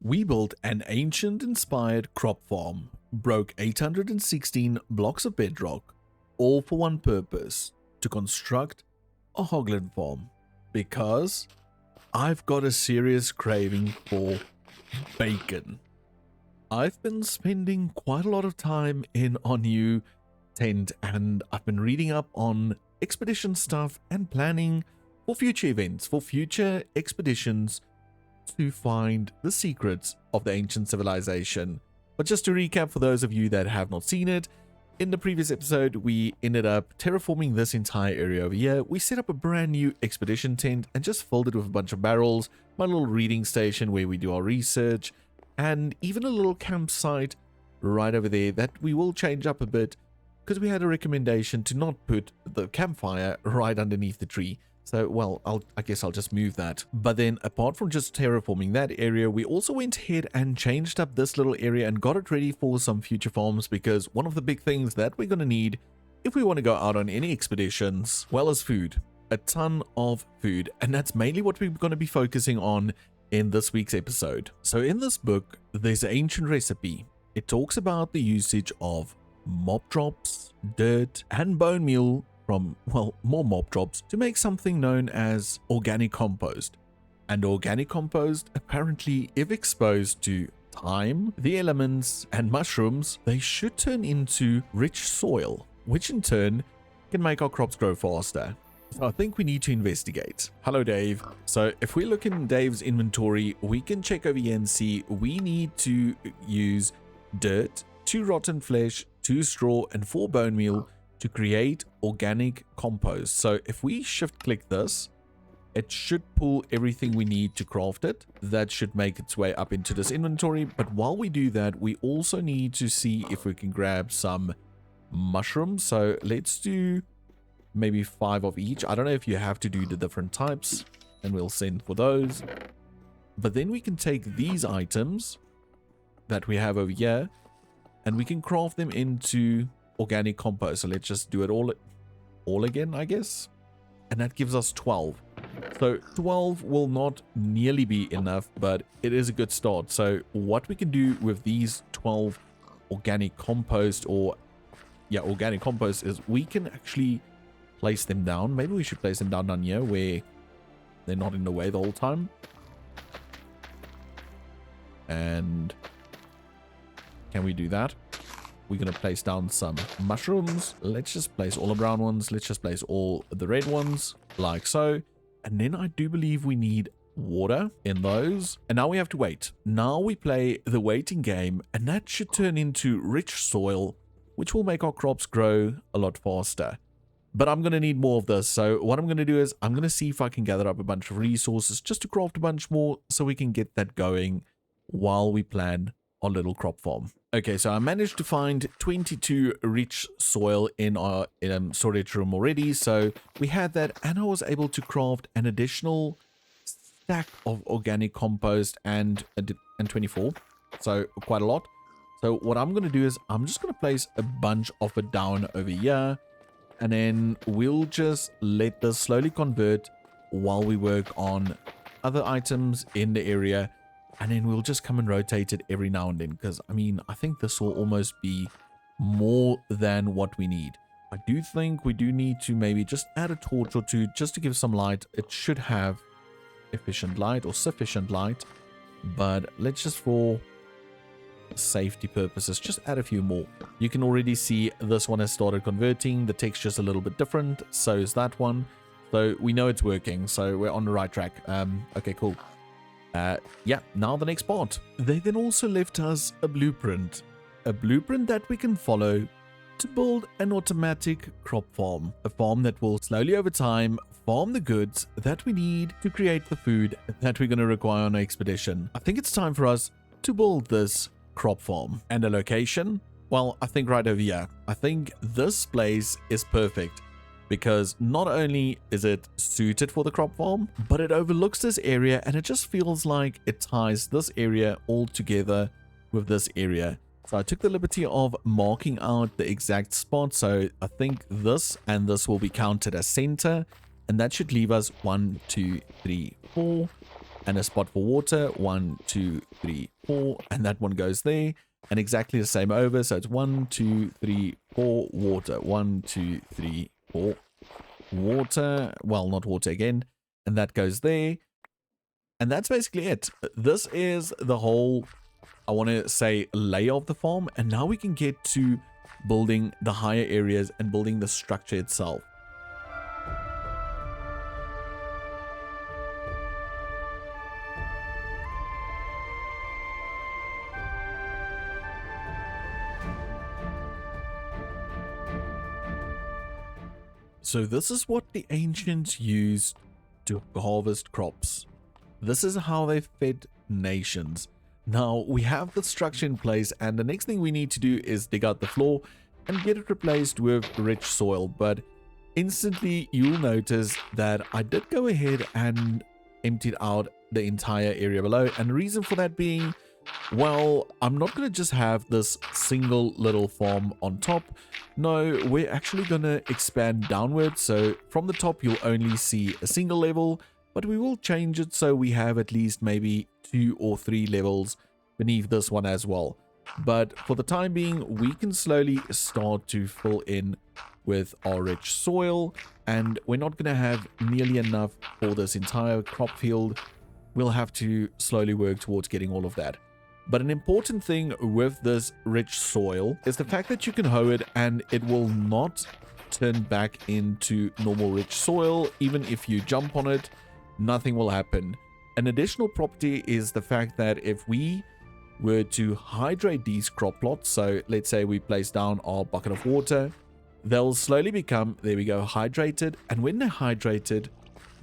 We built an ancient-inspired crop farm, broke 816 blocks of bedrock, all for one purpose, to construct a Hoglin farm. Because I've got a serious craving for bacon. I've been spending quite a lot of time in our new tent, and I've been reading up on expedition stuff and planning for future events, for future expeditions to find the secrets of the ancient civilization. But just to recap for those of you that have not seen it, in the previous episode we ended up terraforming this entire area over here. We set up a brand new expedition tent and just filled it with a bunch of barrels, my little reading station where we do our research, and even a little campsite right over there that we will change up a bit because we had a recommendation to not put the campfire right underneath the tree. So, well, I guess I'll just move that. But then, apart from just terraforming that area, we also went ahead and changed up this little area and got it ready for some future farms, because one of the big things that we're going to need if we want to go out on any expeditions, well, is food. A ton of food. And that's mainly what we're going to be focusing on in this week's episode. So in this book, there's an ancient recipe. It talks about the usage of mob drops, dirt, and bone meal from, well, more mob drops to make something known as organic compost. And organic compost, apparently, if exposed to thyme, the elements, and mushrooms, they should turn into rich soil, which in turn can make our crops grow faster. So I think we need to investigate. Hello, Dave. So if we look in Dave's inventory, we can check over here and see we need to use dirt, 2 rotten flesh, 2 straw, and 4 bone meal to create organic compost. So if we shift click this, it should pull everything we need to craft it. That should make its way up into this inventory. But while we do that, we also need to see if we can grab some mushrooms. So let's do maybe 5 of each. I don't know if you have to do the different types, and we'll send for those. But then we can take these items that we have over here and we can craft them into organic compost. So let's just do it all again, I guess. And that gives us 12. So 12 will not nearly be enough, but it is a good start. So what we can do with these 12 organic compost, or yeah, organic compost, is we can actually place them down. Maybe we should place them down here where they're not in the way the whole time. And can we do that? We're going to place down some mushrooms. Let's just place all the brown ones. Let's just place all the red ones, like so. And then I do believe we need water in those. And now we have to wait. Now we play the waiting game, and that should turn into rich soil, which will make our crops grow a lot faster. But I'm going to need more of this. So what I'm going to do is I'm going to see if I can gather up a bunch of resources just to craft a bunch more so we can get that going while we plan our little crop farm. Okay, so I managed to find 22 rich soil in our storage room already. So we had that, and I was able to craft an additional stack of organic compost and 24. So quite a lot. So what I'm going to do is I'm just going to place a bunch of it down over here. And then we'll just let this slowly convert while we work on other items in the area. And then we'll just come and rotate it every now and then. Because, I mean, I think this will almost be more than what we need. I do think we do need to maybe just add a torch or two just to give some light. It should have efficient light or sufficient light. But let's just, for safety purposes, just add a few more. You can already see this one has started converting. The texture's a little bit different. So is that one. So we know it's working. So we're on the right track. Okay, cool. Yeah, now the next part. They then also left us a blueprint that we can follow to build an automatic crop farm, a farm that will slowly over time farm the goods that we need to create the food that we're going to require on our expedition. I think it's time for us to build this crop farm. And a location, well, I think right over here. I think this place is perfect, because not only is it suited for the crop farm, but it overlooks this area, and it just feels like it ties this area all together with this area. So I took the liberty of marking out the exact spot. So I think this and this will be counted as center, and that should leave us 1, 2, 3, 4, and a spot for water. 1, 2, 3, 4, and that one goes there. And exactly the same over. So it's 1, 2, 3, 4, water. 1, 2, 3, 4, water. Well, not water again. And that goes there. And that's basically it. This is the whole, I want to say, layer of the farm. And now we can get to building the higher areas and building the structure itself. So this is what the ancients used to harvest crops. This is how they fed nations. Now we have the structure in place, and the next thing we need to do is dig out the floor and get it replaced with rich soil. But instantly you'll notice that I did go ahead and emptied out the entire area below, and the reason for that being, well, I'm not going to just have this single little farm on top. No, we're actually going to expand downwards. So from the top, you'll only see a single level, but we will change it so we have at least maybe 2 or 3 levels beneath this one as well. But for the time being, we can slowly start to fill in with our rich soil, and we're not going to have nearly enough for this entire crop field. We'll have to slowly work towards getting all of that. But an important thing with this rich soil is the fact that you can hoe it and it will not turn back into normal rich soil. Even if you jump on it, nothing will happen. An additional property is the fact that if we were to hydrate these crop plots, so let's say we place down our bucket of water, they'll slowly become, there we go, hydrated. And when they're hydrated,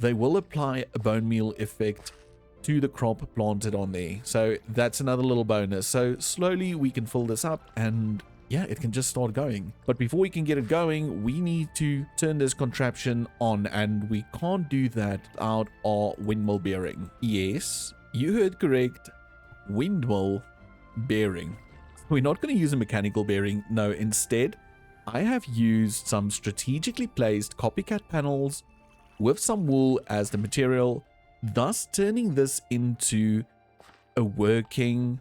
they will apply a bone meal effect to the crop planted on there. So that's another little bonus. So slowly we can fill this up, and yeah, it can just start going. But before we can get it going, we need to turn this contraption on, and we can't do that without our windmill bearing. Yes, you heard correct. Windmill bearing. We're not going to use a mechanical bearing. No, instead, I have used some strategically placed copycat panels with some wool as the material, thus turning this into a working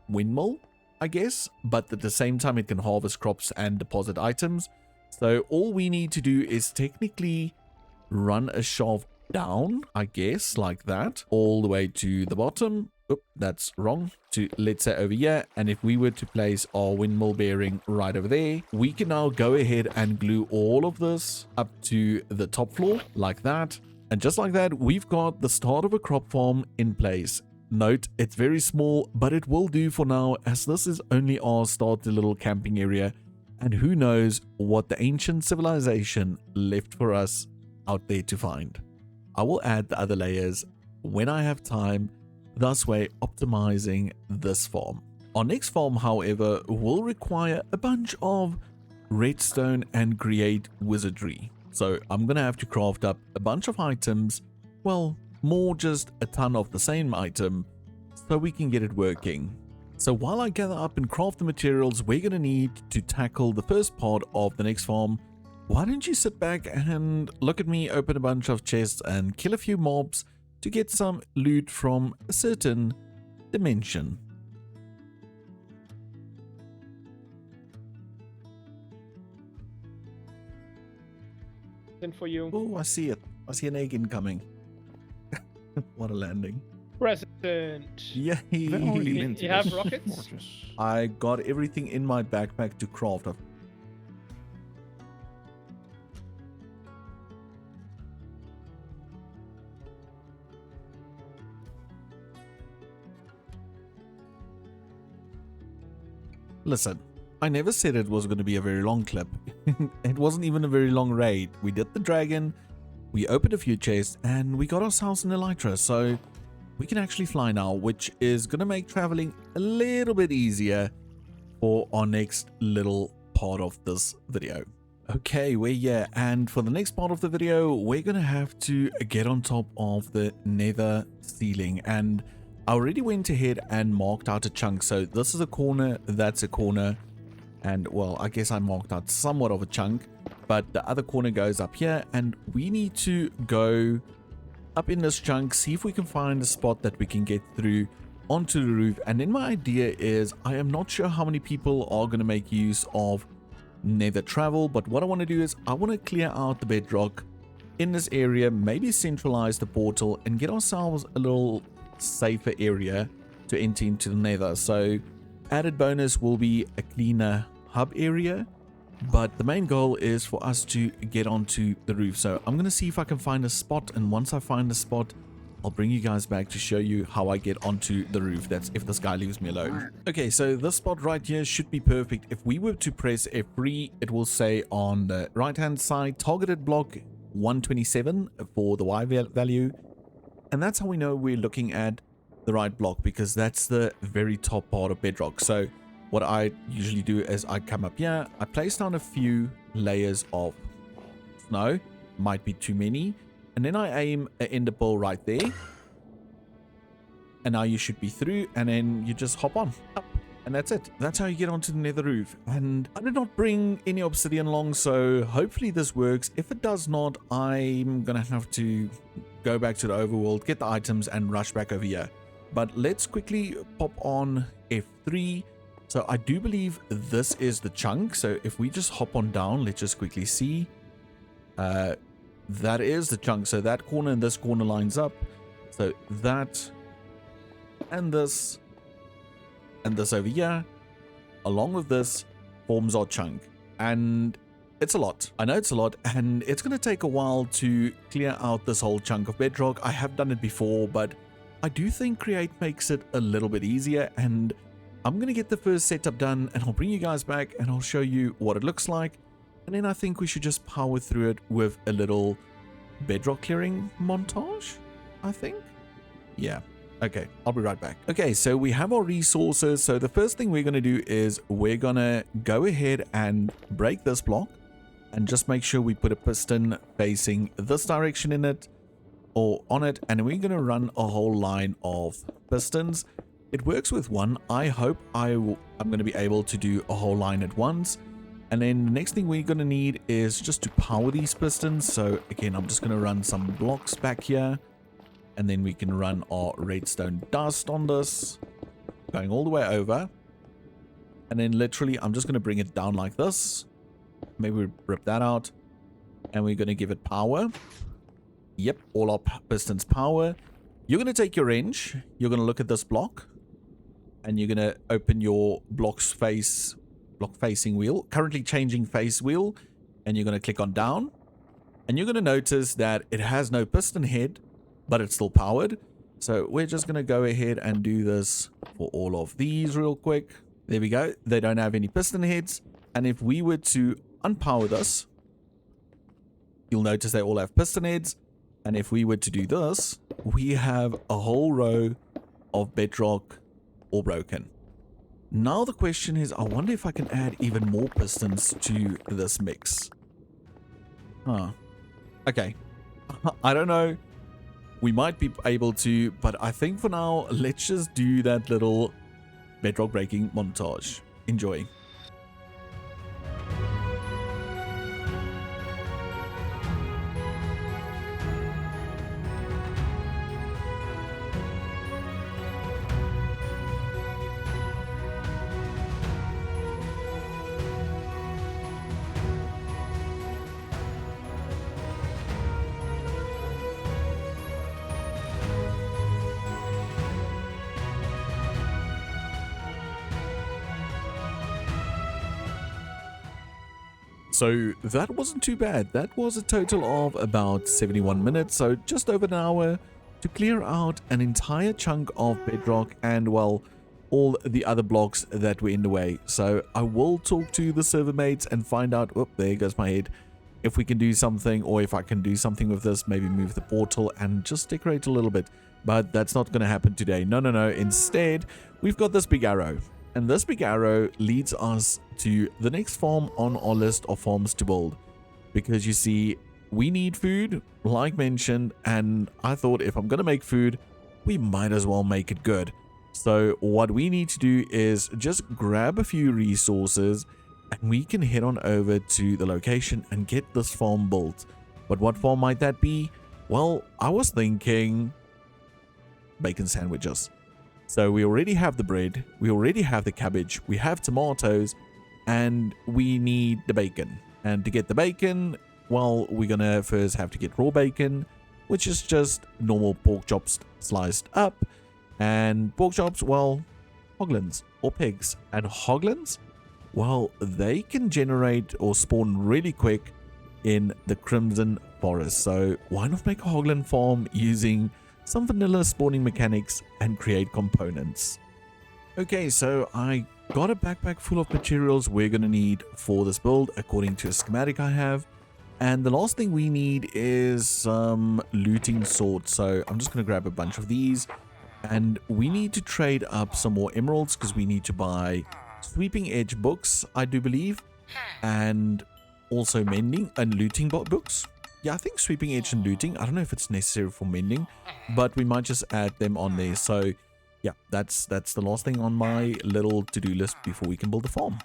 windmill, I guess, but at the same time it can harvest crops and deposit items. So all we need to do is technically run a shaft down, I guess, like that, all the way to the bottom. Oop, that's wrong. To, let's say, over here. And if we were to place our windmill bearing right over there, we can now go ahead and glue all of this up to the top floor like that. And just like that, we've got the start of a crop farm in place. Note, it's very small, but it will do for now, as this is only our starter little camping area. And who knows what the ancient civilization left for us out there to find. I will add the other layers when I have time, thus way optimizing this farm. Our next farm, however, will require a bunch of redstone and create wizardry. So I'm going to have to craft up a bunch of items, well, more just a ton of the same item, so we can get it working. So while I gather up and craft the materials we're going to need to tackle the first part of the next farm, why don't you sit back and look at me open a bunch of chests and kill a few mobs to get some loot from a certain dimension. For you. Oh, I see it. I see an egg incoming. What a landing. Present. Yay. You have rockets? I got everything in my backpack to craft. Listen, I never said it was going to be a very long clip. It wasn't even a very long raid. We did the dragon, we opened a few chests, and we got ourselves an elytra, so we can actually fly now, which is going to make traveling a little bit easier for our next little part of this video. Okay, we're here, and for the next part of the video, we're going to have to get on top of the nether ceiling, and I already went ahead and marked out a chunk. So this is a corner, that's a corner, and well, I guess I marked out somewhat of a chunk, but the other corner goes up here, and we need to go up in this chunk, see if we can find a spot that we can get through onto the roof. And then my idea is, I am not sure how many people are going to make use of Nether travel, but what I want to do is I want to clear out the bedrock in this area, maybe centralize the portal and get ourselves a little safer area to enter into the Nether. So added bonus will be a cleaner hub area, but the main goal is for us to get onto the roof. So I'm going to see if I can find a spot, and once I find a spot, I'll bring you guys back to show you how I get onto the roof. That's if this guy leaves me alone. Okay, so this spot right here should be perfect. If we were to press F3, it will say on the right hand side, targeted block 127 for the Y value. And that's how we know we're looking at the right block, because that's the very top part of Bedrock. So what I usually do is I come up here, I place down a few layers of snow, might be too many, and then I aim an ender pearl right there. And now you should be through, and then you just hop on up, and that's it. That's how you get onto the Nether roof. And I did not bring any obsidian along, so hopefully this works. If it does not, I'm gonna have to go back to the overworld, get the items, and rush back over here. But let's quickly pop on F3. So I do believe this is the chunk. So if we just hop on down, let's just quickly see. That is the chunk. So that corner and this corner lines up. So that and this over here, along with this, forms our chunk. And it's a lot. I know it's a lot, and it's going to take a while to clear out this whole chunk of bedrock. I have done it before, but I do think Create makes it a little bit easier, and I'm going to get the first setup done, and I'll bring you guys back, and I'll show you what it looks like. And then I think we should just power through it with a little bedrock clearing montage, I think. Yeah. Okay, I'll be right back. Okay, so we have our resources. So the first thing we're going to do is we're going to go ahead and break this block and just make sure we put a piston facing this direction in it or on it. And we're going to run a whole line of pistons. It works with one. I hope I'm going to be able to do a whole line at once. And then the next thing we're going to need is just to power these pistons. So again, I'm just going to run some blocks back here. And then we can run our redstone dust on this, going all the way over. And then literally, I'm just going to bring it down like this. Maybe rip that out. And we're going to give it power. Yep, all our pistons power. You're going to take your wrench. You're going to look at this block. And you're going to open your block facing wheel. Currently changing face wheel. And you're going to click on down. And you're going to notice that it has no piston head, but it's still powered. So we're just going to go ahead and do this for all of these real quick. There we go. They don't have any piston heads. And if we were to unpower this, you'll notice they all have piston heads. And if we were to do this, we have a whole row of bedrock all broken. Now the question is, I wonder if I can add even more pistons to this mix. Huh. Okay. I don't know. We might be able to, but I think for now, let's just do that little bedrock breaking montage. Enjoy. So that wasn't too bad. That was a total of about 71 minutes, so just over an hour to clear out an entire chunk of bedrock and, well, all the other blocks that were in the way. So I will talk to the server mates and find out, oh, there goes my head, if we can do something, or if I can do something with this, maybe move the portal and just decorate a little bit. But that's not going to happen today. No. Instead, we've got this big arrow. And this big arrow leads us to the next farm on our list of farms to build. Because you see, we need food, like mentioned, and I thought if I'm going to make food, we might as well make it good. So what we need to do is just grab a few resources and we can head on over to the location and get this farm built. But what farm might that be? Well, Well, I was thinking bacon sandwiches. So we already have the bread, we already have the cabbage, we have tomatoes, and we need the bacon. And to get the bacon, well, we're gonna first have to get raw bacon, which is just normal pork chops sliced up. And pork chops, well, hoglins or pigs. And hoglins, well, they can generate or spawn really quick in the Crimson Forest. So why not make a hoglin farm using some vanilla spawning mechanics and create components? Okay, so I got a backpack full of materials we're going to need for this build according to a schematic I have. And the last thing we need is some looting swords. So I'm just going to grab a bunch of these. And we need to trade up some more emeralds because we need to buy sweeping edge books, I do believe. And also mending and looting books. Yeah, I think sweeping edge and looting. I don't know if it's necessary for mending, but we might just add them on there. So yeah, that's the last thing on my little to-do list before we can build the farm.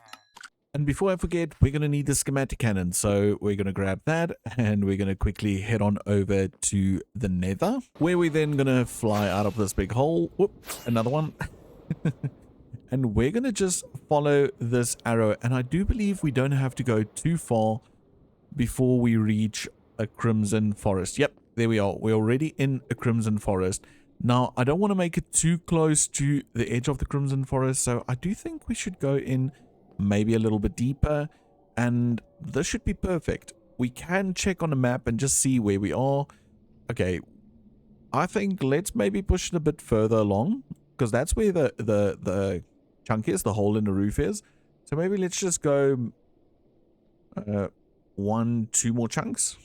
And before I forget, we're going to need the schematic cannon. So we're going to grab that and we're going to quickly head on over to the Nether, where we're then going to fly out of this big hole. Whoop, another one. And we're going to just follow this arrow. And I do believe we don't have to go too far before we reach a Crimson Forest. Yep, there we are. We're already in a Crimson Forest. Now, I don't want to make it too close to the edge of the Crimson Forest. So I do think we should go in maybe a little bit deeper, and this should be perfect. We can check on the map and just see where we are. Okay, I think let's maybe push it a bit further along, because that's where the chunk is, the hole in the roof is. So maybe let's just go 1-2 more chunks.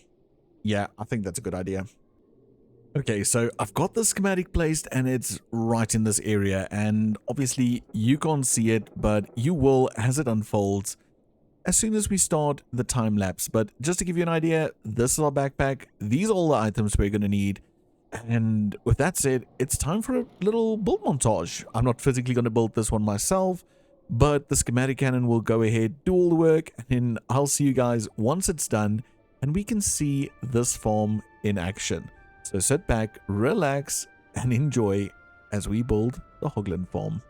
Yeah, I think that's a good idea. Okay, so I've got the schematic placed and it's right in this area, and obviously you can't see it, but you will as it unfolds as soon as we start the time lapse. But just to give you an idea, this is our backpack. These are all the items we're going to need. And with that said, it's time for a little build montage. I'm not physically going to build this one myself, but the schematic cannon will go ahead, do all the work, and I'll see you guys once it's done and we can see this farm in action. So sit back, relax, and enjoy as we build the Hoglin farm.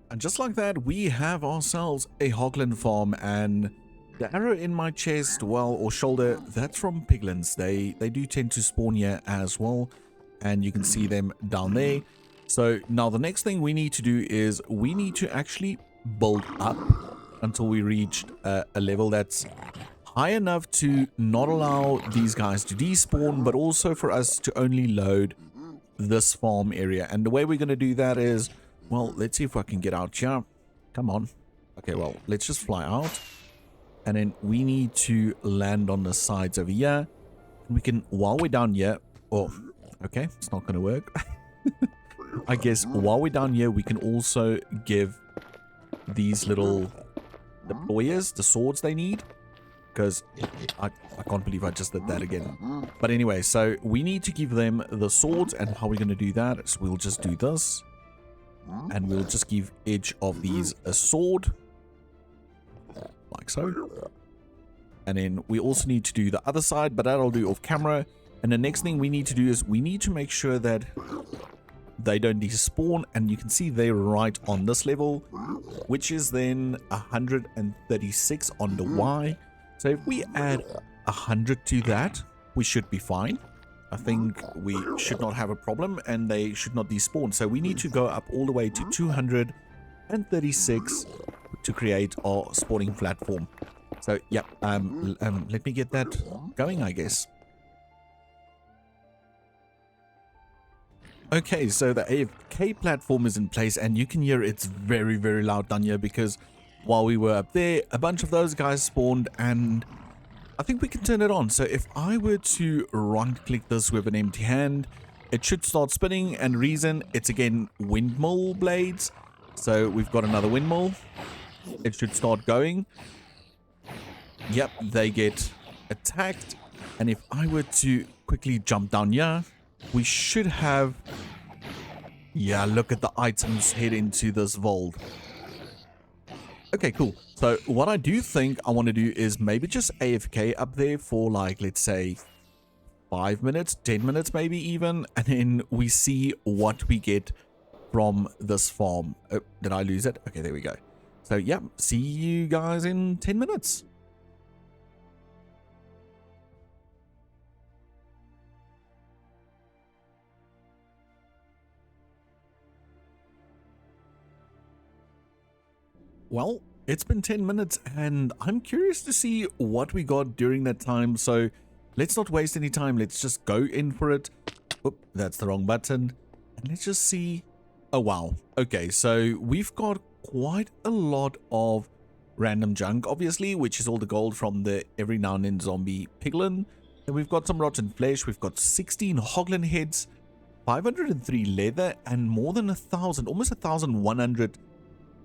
And just like that, we have ourselves a Hoglin farm, and the arrow in my chest, well, or shoulder, that's from piglins. They do tend to spawn here as well, and you can see them down there. So now the next thing we need to do is we need to actually build up until we reach a level that's high enough to not allow these guys to despawn, but also for us to only load this farm area. And the way we're going to do that is, well, let's see if I can get out here. Come on. Okay, well, let's just fly out. And then we need to land on the sides over here. And we can, while we're down here... Oh, okay, it's not going to work. I guess while we're down here, we can also give these little deployers the swords they need. Because I can't believe I just did that again. But anyway, so we need to give them the swords. And how we're going to do that is we'll just do this. And we'll just give each of these a sword, like so. And then we also need to do the other side, but that I'll do off camera. And the next thing we need to do is we need to make sure that they don't despawn. And you can see they're right on this level, which is then 136 on the Y. So if we add 100 to that, we should be fine. I think we should not have a problem, and they should not despawn. So we need to go up all the way to 236 to create our spawning platform. So yeah, let me get that going, I guess. Okay, so the AFK platform is in place, and you can hear it's very, very loud down here because while we were up there, a bunch of those guys spawned, and I think we can turn it on. So if I were to right click this with an empty hand, it should start spinning, and reason it's again windmill blades. So we've got another windmill. It should start going. Yep, they get attacked. And if I were to quickly jump down here, we should have... Yeah, look at the items head into this vault. Okay, cool. So what I do think I want to do is maybe just AFK up there for like, let's say 5 minutes, 10 minutes maybe even. And then we see what we get from this farm. Oh, did I lose it? Okay, there we go. So yeah, see you guys in 10 minutes. Well, it's been 10 minutes and I'm curious to see what we got during that time. So let's not waste any time. Let's just go in for it. Oop, that's the wrong button. And let's just see. Oh, wow. Okay, so we've got quite a lot of random junk, obviously, which is all the gold from the every now and then zombie piglin. And we've got some rotten flesh. We've got 16 Hoglin heads, 503 leather, and more than 1,000, almost 1,100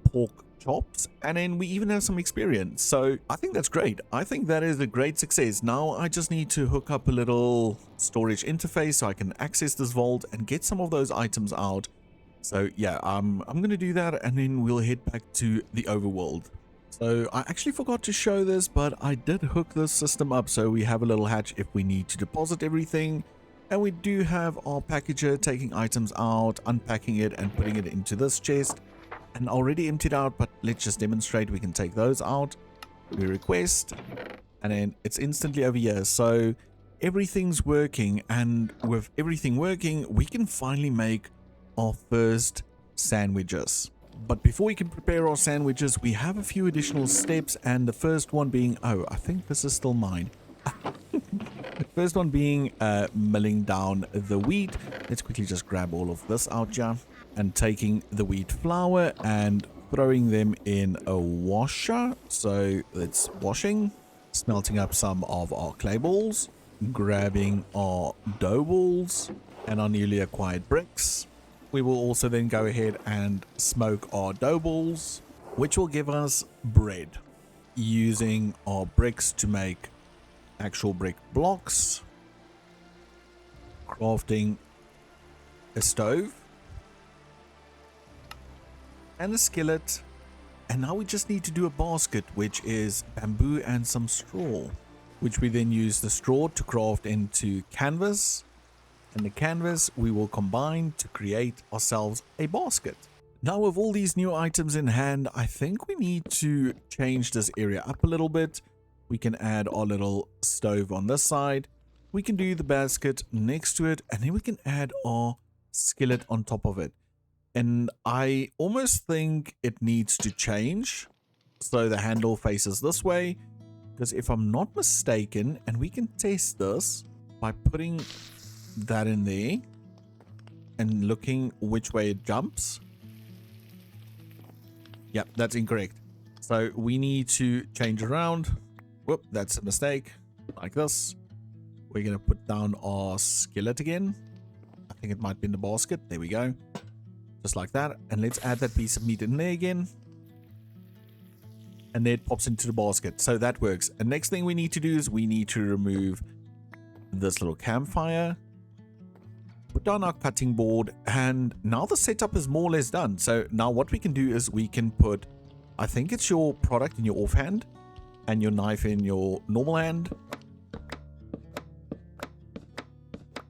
pork chops, and then we even have some experience. So I think that's great. I think that is a great success. Now I just need to hook up a little storage interface so I can access this vault and get some of those items out. So yeah, I'm gonna do that, and then we'll head back to the overworld. So I actually forgot to show this, but I did hook this system up so we have a little hatch if we need to deposit everything. And we do have our packager taking items out, unpacking it and putting it into this chest. And already emptied out, but let's just demonstrate. We can take those out. We request, and then it's instantly over here. So everything's working, and with everything working, we can finally make our first sandwiches. But before we can prepare our sandwiches, we have a few additional steps, and the first one being, oh, I think this is still mine. The first one being milling down the wheat. Let's quickly just grab all of this out here. And taking the wheat flour and throwing them in a washer. So it's washing, smelting up some of our clay balls, grabbing our dough balls and our newly acquired bricks. We will also then go ahead and smoke our dough balls, which will give us bread, using our bricks to make actual brick blocks, crafting a stove and a skillet, and now we just need to do a basket, which is bamboo and some straw, which we then use the straw to craft into canvas, and the canvas we will combine to create ourselves a basket. Now with all these new items in hand, I think we need to change this area up a little bit. We can add our little stove on this side, we can do the basket next to it, and then we can add our skillet on top of it. And I almost think it needs to change so the handle faces this way, because if I'm not mistaken, and we can test this by putting that in there and looking which way it jumps. Yep, that's incorrect. So we need to change around. Whoop, that's a mistake. Like this. We're going to put down our skillet again. I think it might be in the basket. There we go. Just like that. And let's add that piece of meat in there again. And then it pops into the basket. So that works. And next thing we need to do is we need to remove this little campfire. Put down our cutting board. And now the setup is more or less done. So now what we can do is we can put, I think it's your product in your offhand and your knife in your normal hand.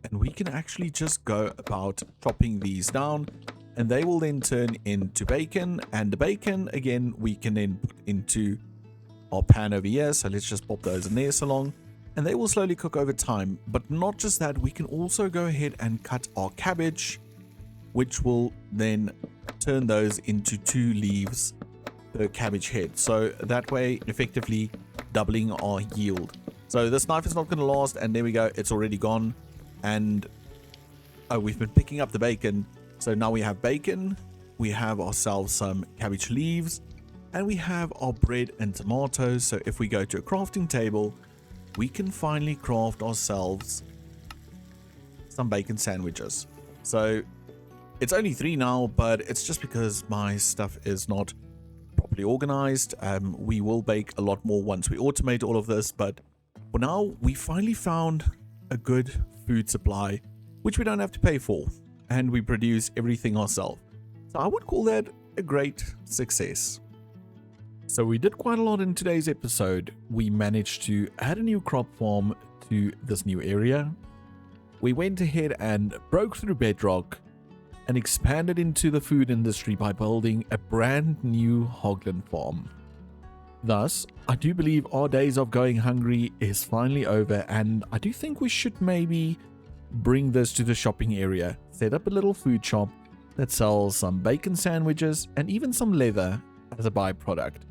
And we can actually just go about chopping these down. And they will then turn into bacon, and the bacon again we can then put into our pan over here. So let's just pop those in there so long, and they will slowly cook over time. But not just that, we can also go ahead and cut our cabbage, which will then turn those into 2 leaves per cabbage head. So that way effectively doubling our yield. So this knife is not going to last, and there we go, it's already gone. And oh, we've been picking up the bacon. So now we have bacon, we have ourselves some cabbage leaves, and we have our bread and tomatoes. So if we go to a crafting table, we can finally craft ourselves some bacon sandwiches. So It's only 3 now, but it's just because my stuff is not properly organized. We will bake a lot more once we automate all of this, but for now, we finally found a good food supply, which we don't have to pay for, and we produce everything ourselves. So I would call that a great success. So we did quite a lot in today's episode. We managed to add a new crop farm to this new area. We went ahead and broke through Bedrock and expanded into the food industry by building a brand new Hoglin farm. Thus, I do believe our days of going hungry is finally over, and I do think we should maybe bring this to the shopping area, set up a little food shop that sells some bacon sandwiches and even some leather as a byproduct.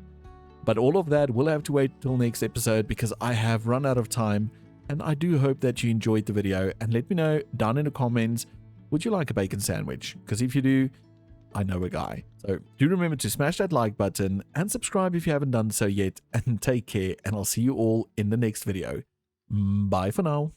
But all of that will have to wait till next episode because I have run out of time, and I do hope that you enjoyed the video, and let me know down in the comments, would you like a bacon sandwich? Because if you do, I know a guy. So do remember to smash that like button and subscribe if you haven't done so yet, and take care, and I'll see you all in the next video. Bye for now.